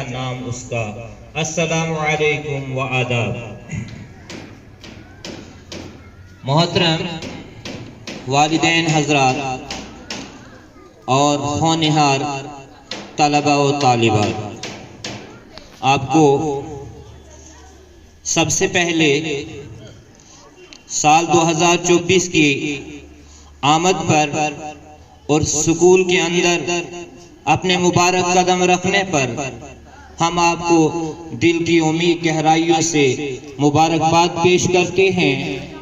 नाम उसका। अस्सलामु अलैकुम व आदाब। मोहतरम वालिदैन हजरात और होनहार तलबा व तालिबात, आपको सबसे पहले साल 2024 की आमद पर और स्कूल के अंदर अपने मुबारक कदम रखने पर हम आपको दिल की उम्मीद गहराइयों से मुबारकबाद पेश करते हैं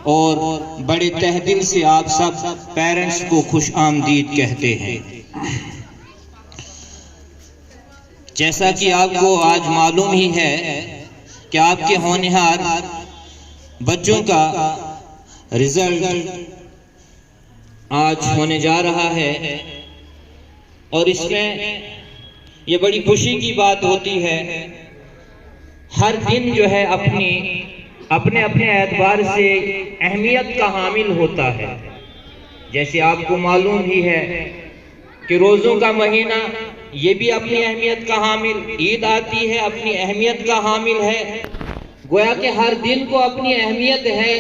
और बड़े तहे दिल से आप सब पेरेंट्स को खुश आमदीद कहते हैं। जैसा कि आपको आज मालूम ही है कि आपके होनहार बच्चों का रिजल्ट आज होने जा रहा है और इसमें ये बड़ी खुशी की बात होती है। हर दिन जो है अपने अपने एतबार से अहमियत का हामिल होता है। जैसे आपको मालूम ही है कि रोज़ों का महीना ये भी अपनी अहमियत का हामिल, ईद आती है अपनी अहमियत का हामिल है। गोया कि हर दिन को अपनी अहमियत है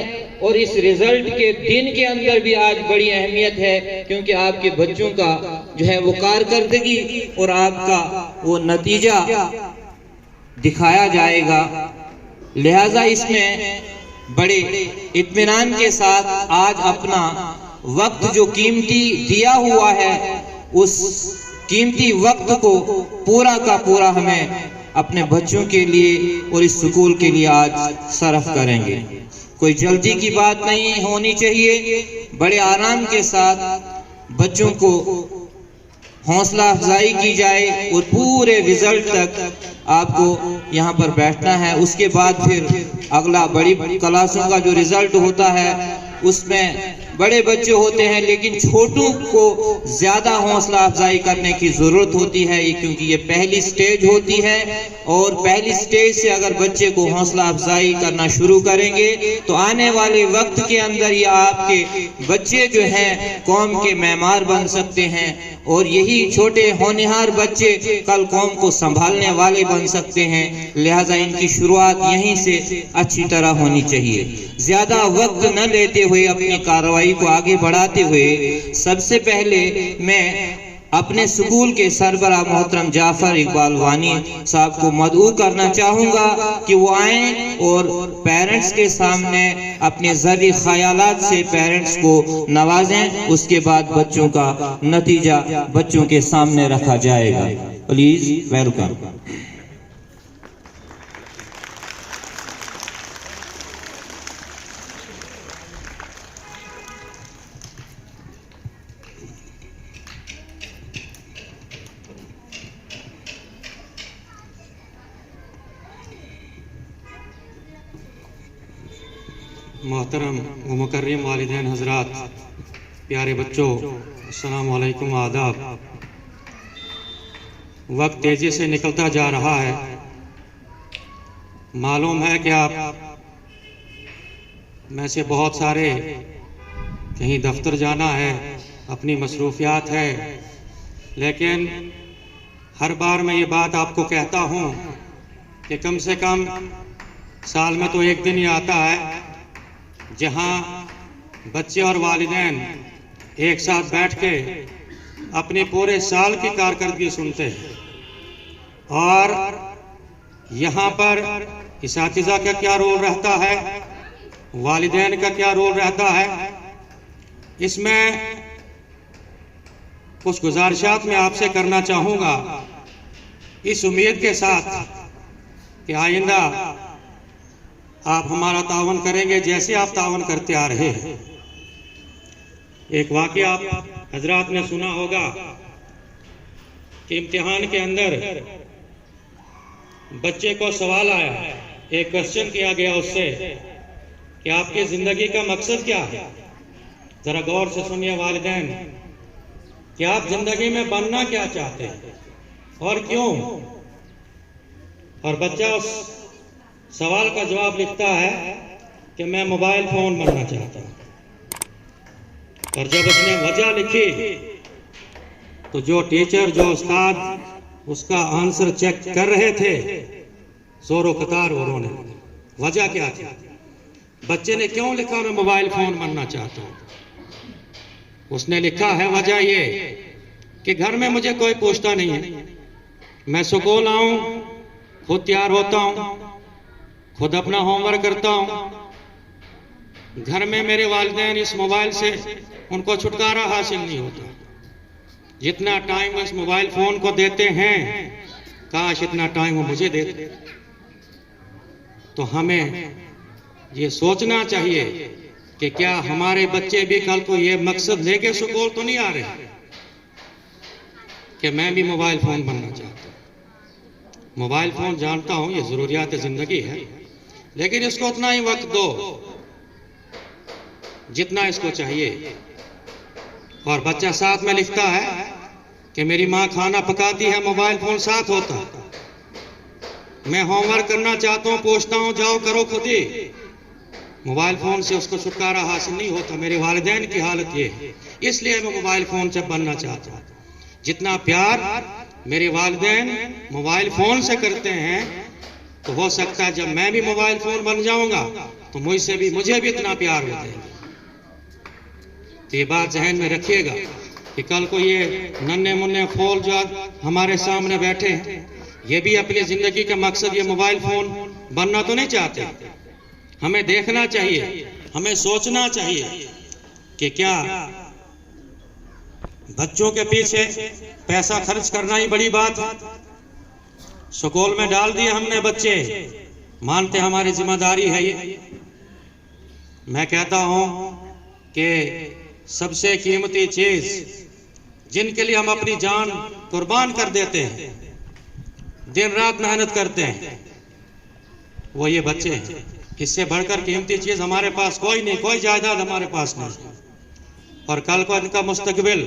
और इस रिजल्ट के दिन के अंदर भी आज बड़ी अहमियत है, क्योंकि आपके बच्चों का जो है वो कारकर्दगी और आपका वो नतीजा दिखाया जाएगा। लिहाजा इसमें बड़े इत्मीनान के साथ आज अपना वक्त जो कीमती दिया हुआ है उस कीमती वक्त को पूरा का पूरा हमें अपने बच्चों के लिए और इस स्कूल के लिए आज सर्फ करेंगे। कोई जल्दी की बात नहीं होनी चाहिए, बड़े आराम के साथ बच्चों को हौसला अफजाई की जाए और पूरे रिजल्ट तक आपको यहाँ पर बैठना है। उसके बाद फिर अगला बड़ी क्लासों का जो रिजल्ट होता है उसमें बड़े बच्चे होते हैं, लेकिन छोटों को ज़्यादा हौसला अफजाई करने की ज़रूरत होती है, क्योंकि ये पहली स्टेज होती है और पहली स्टेज से अगर बच्चे को हौसला अफजाई करना शुरू करेंगे तो आने वाले वक्त के अंदर ये आपके बच्चे जो हैं कौम के मेमार बन सकते हैं और यही छोटे होनहार बच्चे कल कौम को संभालने वाले बन सकते हैं। लिहाजा इनकी शुरुआत यहीं से अच्छी तरह होनी चाहिए। ज़्यादा वक्त न लेते हुए अपनी कार्रवाई को आगे बढ़ाते हुए सबसे पहले मैं अपने स्कूल के सरबराह मोहतरम जाफर इकबाल वानी साहब को मदऊ करना चाहूँगा कि वो आएँ और पेरेंट्स के सामने अपने ज़र्री ख्यालात से पेरेंट्स को नवाजें। उसके बाद बच्चों का नतीजा बच्चों के सामने रखा जाएगा। Please welcome. मोहतरम व मुकर्रम वालिदैन हजरात, प्यारे बच्चों, अस्सलाम वालेकुम, आदाब। वक्त तेज़ी से निकलता जा रहा है। मालूम है कि आप में से बहुत सारे कहीं दफ्तर जाना है, अपनी मसरूफियात है, लेकिन हर बार मैं ये बात आपको कहता हूँ कि कम से कम साल में तो एक दिन ही आता है जहाँ बच्चे और वालिदैन एक साथ बैठ के अपने पूरे साल की कारकर्दगी सुनते हैं और यहाँ पर इसातिज़ा का क्या रोल रहता है, वालिदैन का क्या रोल रहता है। इसमें कुछ गुजारिशात मैं आपसे करना चाहूँगा, इस उम्मीद के साथ कि आइंदा आप हमारा तावन करेंगे जैसे आप तावन करते आ रहे हैं। एक वाक़या आप हजरात ने सुना होगा कि इम्तिहान के अंदर बच्चे को सवाल आया एक क्वेश्चन किया गया उससे कि आपकी ज़िंदगी का मकसद क्या है। ज़रा गौर से सुनिए वालिदैन कि आप ज़िंदगी में बनना क्या चाहते हैं और क्यों। और बच्चा उस सवाल का जवाब लिखता है कि मैं मोबाइल फ़ोन बनना चाहता हूँ। और जब उसने वजह लिखी तो जो टीचर, जो उस्ताद उसका आंसर चेक कर रहे थे, जोरों कतार उन्होंने वजह क्या थी, बच्चे ने क्यों लिखा मैं मोबाइल फ़ोन बनना चाहता हूँ। उसने लिखा है वजह ये कि घर में मुझे कोई पूछता नहीं है, मैं स्कूल आऊं खुद तैयार होता हूं, खुद अपना होमवर्क करता हूं। घर में मेरे वालिदैन इस मोबाइल से उनको छुटकारा हासिल नहीं होता। जितना टाइम वो इस मोबाइल फ़ोन को देते हैं, काश इतना टाइम वो मुझे देते। तो हमें ये सोचना चाहिए कि क्या हमारे बच्चे भी कल को ये मकसद लेके स्कूल तो नहीं आ रहे कि मैं भी मोबाइल फ़ोन बनना चाहता हूँ। मोबाइल फ़ोन जानता हूँ ये ज़रूरियात ज़िंदगी है, लेकिन इसको उतना ही वक्त दो जितना इसको चाहिए। और बच्चा साथ में लिखता है कि मेरी माँ खाना पकाती है, मोबाइल फ़ोन साथ होता। मैं होमवर्क करना चाहता हूँ, पूछता हूँ जाओ करो खुद ही। मोबाइल फ़ोन से उसको छुटकारा हासिल नहीं होता। मेरे वालिदैन की हालत ये है, इसलिए मैं मोबाइल फ़ोन से बनना चाहता हूँ। जितना प्यार मेरे वालिदैन मोबाइल फ़ोन से करते हैं, तो हो सकता है जब मैं भी मोबाइल फ़ोन बन जाऊंगा तो मुझे भी इतना प्यार हो जाएगा। तो ये बात जहन में रखिएगा कि कल को ये नन्हे मुन्ने फूल जो हमारे सामने बैठे हैं, ये भी अपनी ज़िंदगी का मकसद ये मोबाइल फ़ोन बनना तो नहीं चाहते। हमें देखना चाहिए, हमें सोचना चाहिए कि क्या बच्चों के पीछे पैसा खर्च करना ही बड़ी बात है। स्कूल में डाल दिए हमने बच्चे, मानते हमारी जिम्मेदारी है ये। मैं कहता हूं कि सबसे कीमती चीज जिनके लिए हम अपनी जान कुर्बान कर देते हैं, दिन रात मेहनत करते हैं, वो ये बच्चे हैं। इससे बढ़कर कीमती चीज हमारे पास कोई नहीं, कोई जायदाद हमारे पास नहीं। और कल को इनका मुस्तकबिल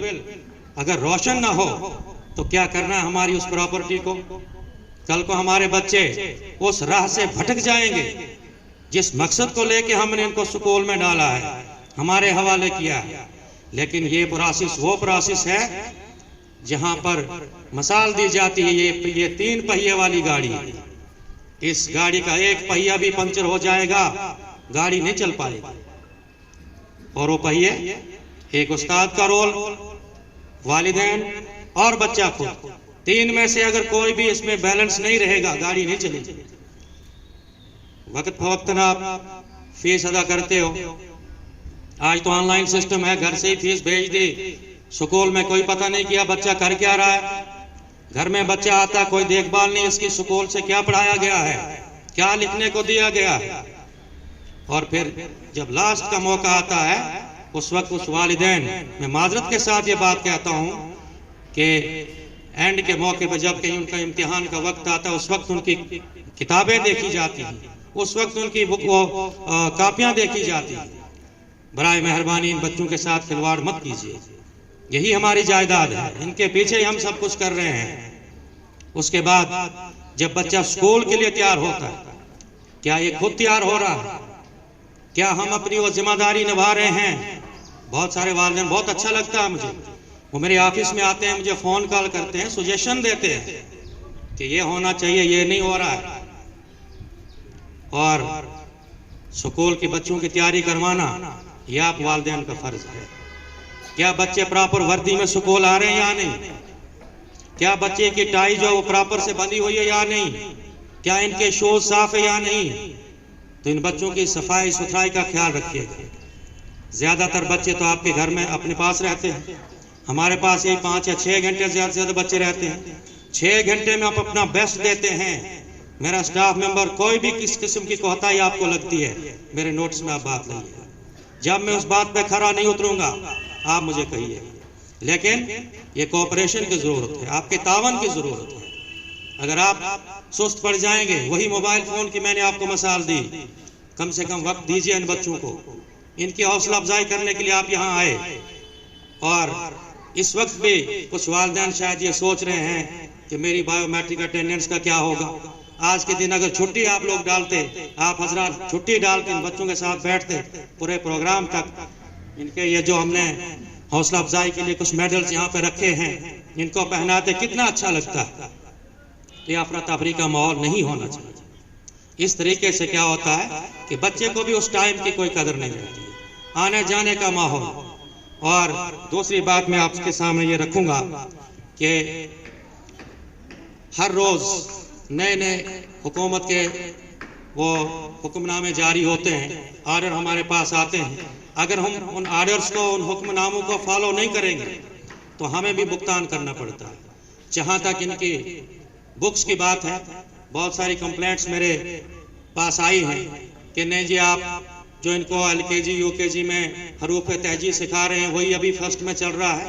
अगर रोशन ना हो तो क्या करना है हमारी उस प्रॉपर्टी को। कल को हमारे बच्चे उस राह से भटक जाएंगे जिस मकसद को लेके हमने इनको स्कूल में डाला है, हमारे हवाले किया है। लेकिन ये प्रोसेस वो प्रोसेस है जहां पर मिसाल दी जाती है, ये 3 पहिए वाली गाड़ी। इस गाड़ी का एक पहिया भी पंचर हो जाएगा, गाड़ी नहीं चल पाएगी। और वो पहिए, एक उस्ताद का रोल, वालिदैन और बच्चा खुद, 3 में से अगर कोई भी इसमें बैलेंस नहीं रहेगा, गाड़ी नहीं चलेगी। वक्त फवक्त आप फीस अदा करते हो। आज तो ऑनलाइन सिस्टम है, घर से ही फीस भेज दी। स्कूल में कोई पता नहीं किया बच्चा कर क्या रहा है। घर में बच्चा आता, कोई देखभाल नहीं इसकी, स्कूल से क्या पढ़ाया गया है, क्या लिखने को दिया गया है। और फिर जब लास्ट का मौका आता है, उस वक्त उस वालिदैन, मैं माजरत के साथ ये बात कहता हूँ कि एंड के मौके पर जब कहीं उनका इम्तिहान का वक्त आता है, उस वक्त उनकी किताबें देखी जाती हैं, उस वक्त उनकी कापियाँ देखी जाती हैं। बराए मेहरबानी इन बच्चों के साथ खिलवाड़ मत कीजिए, यही हमारी जायदाद है, इनके पीछे हम सब कुछ कर रहे हैं। उसके बाद जब बच्चा स्कूल के लिए तैयार होता है, क्या ये खुद तैयार हो रहा है, क्या हम अपनी वो जिम्मेदारी निभा रहे हैं। बहुत सारे वालिदैन, बहुत अच्छा लगता है मुझे, वो मेरे ऑफिस में आते हैं, मुझे फ़ोन कॉल करते हैं, सजेशन देते हैं कि ये होना चाहिए, ये नहीं हो रहा है। और स्कूल के बच्चों की तैयारी करवाना यह आप वालिदैन का फर्ज है। क्या बच्चे प्रॉपर वर्दी में स्कूल आ रहे हैं या नहीं, क्या बच्चे की टाई जो वो प्रॉपर से बंधी हुई है या नहीं, क्या इनके शूज साफ है या नहीं। तो इन बच्चों की सफाई सुथराई का ख्याल रखिएगा। ज़्यादातर बच्चे तो आपके घर में अपने पास रहते हैं, हमारे पास यही 5 या 6 घंटे ज़्यादा से ज़्यादा बच्चे रहते हैं। 6 घंटे में आप अपना बेस्ट देते हैं। मेरा स्टाफ मेंबर कोई भी किस किस्म की कोताही आपको लगती है, मेरे नोट्स में आप बात लाइए। जब मैं उस बात पे खरा नहीं उतरूंगा आप मुझे कहिए, लेकिन ये कोऑपरेशन की ज़रूरत है, आपके तावन की ज़रूरत है। अगर आप सुस्त पड़ जाएंगे, वही मोबाइल फ़ोन की मैंने आपको मिसाल दी, कम से कम वक्त दीजिए इन बच्चों को। इनकी हौसला अफजाई करने के लिए आप यहाँ आए। और इस वक्त भी कुछ वालिदैन शायद ये सोच रहे हैं कि मेरी बायोमेट्रिक अटेंडेंस का क्या होगा। आज के दिन अगर छुट्टी आप लोग डालते, आप हजरात छुट्टी डाल के इन बच्चों के साथ बैठते पूरे प्रोग्राम तक, इनके ये जो हमने हौसला अफजाई के लिए कुछ मेडल्स यहाँ पे रखे हैं, इनको पहनाते, कितना अच्छा लगता है। ये अफरा तफरी का माहौल नहीं होना चाहिए। इस तरीके से क्या होता है कि बच्चे को भी उस टाइम की कोई कदर नहीं रहती, आने जाने का माहौल। और दूसरी बात मैं आपके सामने ये रखूंगा कि हर रोज नए नए हुकूमत के वो हुक्मनामे जारी होते हैं, आर्डर हमारे पास आते हैं। अगर हम उन आर्डर्स को, उन हुक्मनामों को फॉलो नहीं करेंगे तो हमें भी भुगतान करना पड़ता है। जहाँ तक इनकी बुक्स की बात है, बहुत सारी कंप्लेंट्स मेरे पास आई हैं कि नहीं जी, आप जो इनको LKG UKG में हरूफ तहजी सिखा रहे हैं वही अभी फर्स्ट में चल रहा है।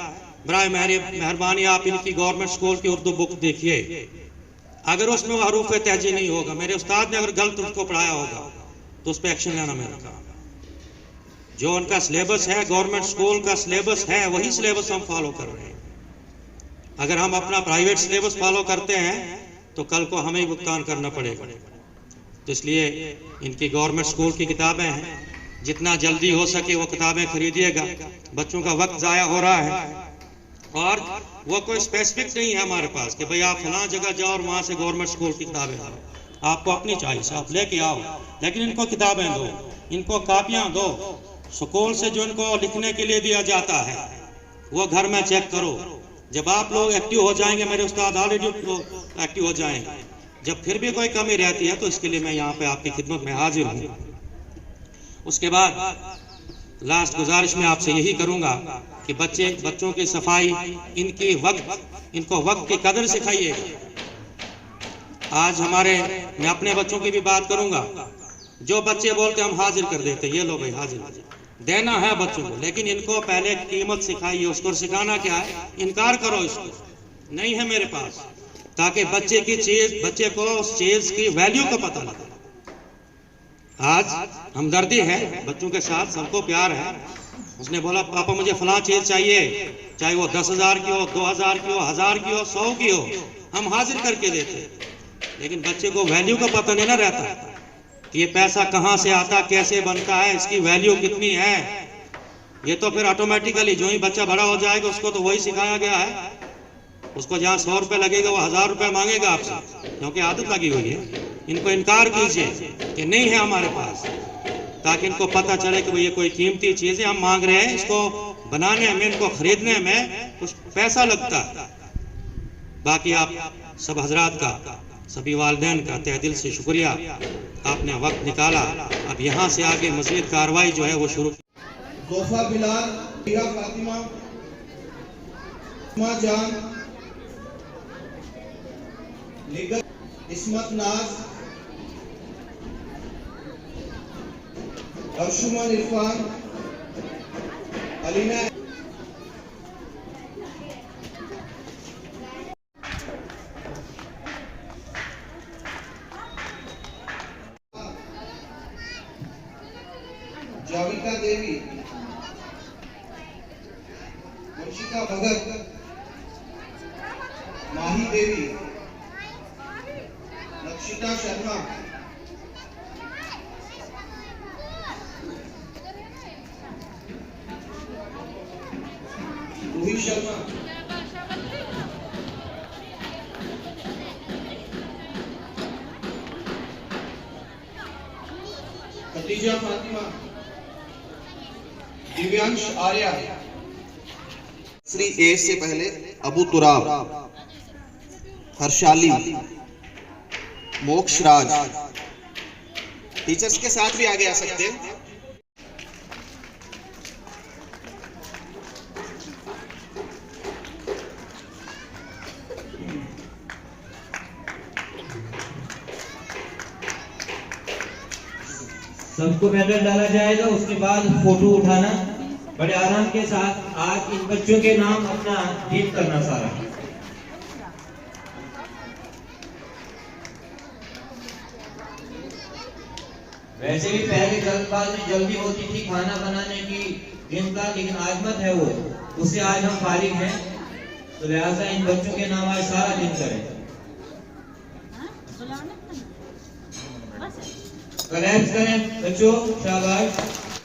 बराए मेहरबानी आप इनकी गवर्नमेंट स्कूल की उर्दू बुक देखिए, अगर उसमें वो हरूफ तहजी नहीं होगा, मेरे उस्ताद ने अगर गलत उसको पढ़ाया होगा तो उस पर एक्शन लेना मेरा काम है। जो उनका सिलेबस है, गवर्नमेंट स्कूल का सिलेबस है, वही सिलेबस हम फॉलो कर रहे हैं। अगर हम अपना प्राइवेट सिलेबस फॉलो करते हैं तो कल को हमें ही भुगतान करना पड़ेगा। तो इसलिए इनकी गवर्नमेंट स्कूल की किताबें हैं, जितना जल्दी हो सके वो किताबें खरीदिएगा। बच्चों का वक्त ज़ाया हो रहा है और वो कोई स्पेसिफिक नहीं है हमारे पास कि भाई आप फलां जगह जाओ और वहाँ से गवर्नमेंट स्कूल की किताबें लाओ। आपको अपनी चॉइस, आप लेके आओ, लेकिन इनको किताबें दो, इनको कापियाँ दो। स्कूल से जो इनको लिखने के लिए दिया जाता है वो घर में चेक करो। जब आप लोग एक्टिव हो जाएंगे, मेरे उस्ताद ऑलरेडी एक्टिव हो जाएंगे, जब फिर भी कोई कमी रहती है तो इसके लिए मैं यहाँ पे आपकी खिदमत में हाजिर हूँ। उसके बाद लास्ट गुजारिश में आपसे यही करूँगा कि बच्चों की सफाई, इनको वक्त की कदर सिखाइए। आज मैं अपने बच्चों की भी बात करूँगा। जो बच्चे बोलते हम हाजिर कर देते, ये लो भाई हाजिर देना है बच्चों को, लेकिन इनको पहले कीमत सिखाइए। उसको सिखाना क्या है, इनकार करो इसको, नहीं है मेरे पास, ताकि बच्चे को उस चीज की वैल्यू का पता लगे। आज हमदर्दी है बच्चों के साथ, सबको प्यार है। उसने बोला पापा मुझे फलां चीज चाहिए, चाहे वो 10,000 की हो, 2,000 की हो, 1,000 की हो, 100 की हो, हम हाजिर करके देते। लेकिन बच्चे को वैल्यू का पता नहीं ना रहता कि ये पैसा कहाँ से आता, कैसे बनता है, इसकी वैल्यू कितनी है। ये तो फिर ऑटोमेटिकली जो ही बच्चा बड़ा हो जाएगा उसको तो वही सिखाया गया है। उसको जहाँ 100 रुपये लगेगा वो 1,000 रुपये मांगेगा आपसे, क्योंकि आदत लगी हुई है। इनको इनकार कीजिए कि नहीं है हमारे पास, ताकि इनको पता चले कि भाई ये कोई कीमती चीज़ें हम मांग रहे हैं, इसको बनाने में, इनको खरीदने में कुछ पैसा लगता है। बाकी आप सब हजरात का, सभी वालिदैन का तहे दिल से शुक्रिया, आपने वक्त निकाला। अब यहाँ से आगे मज़ीद कार्रवाई जो है वो शुरू। तोहफा बिलाल, फातिमा, जान, इस्मत नाज, अर्शुमन इरफान, अलीना, जाविका देवी, वंशिका भगत, माही देवी, नक्षिता शर्मा, रूही शर्मा, खदीजा फातिमा, दिव्यांश आर्या। श्री ए से पहले अबू तुराब, हर्षाली, मोक्षराज। टीचर्स के साथ भी आगे आ सकते हैं। सबको मेडल डाला जाएगा, उसके बाद फोटो उठाना बड़े आराम के साथ। आज इन बच्चों के नाम अपना रीड करना सारा। वैसे भी पहले जल्दबाजी जल्दी होती थी खाना बनाने की जिनका, लेकिन आज मत है वो, उससे आज हम फारिग हैं। तो लिहाजा इन बच्चों के नाम आज सारा दिन करें। क्लैप्स करें बच्चों, शाबाश।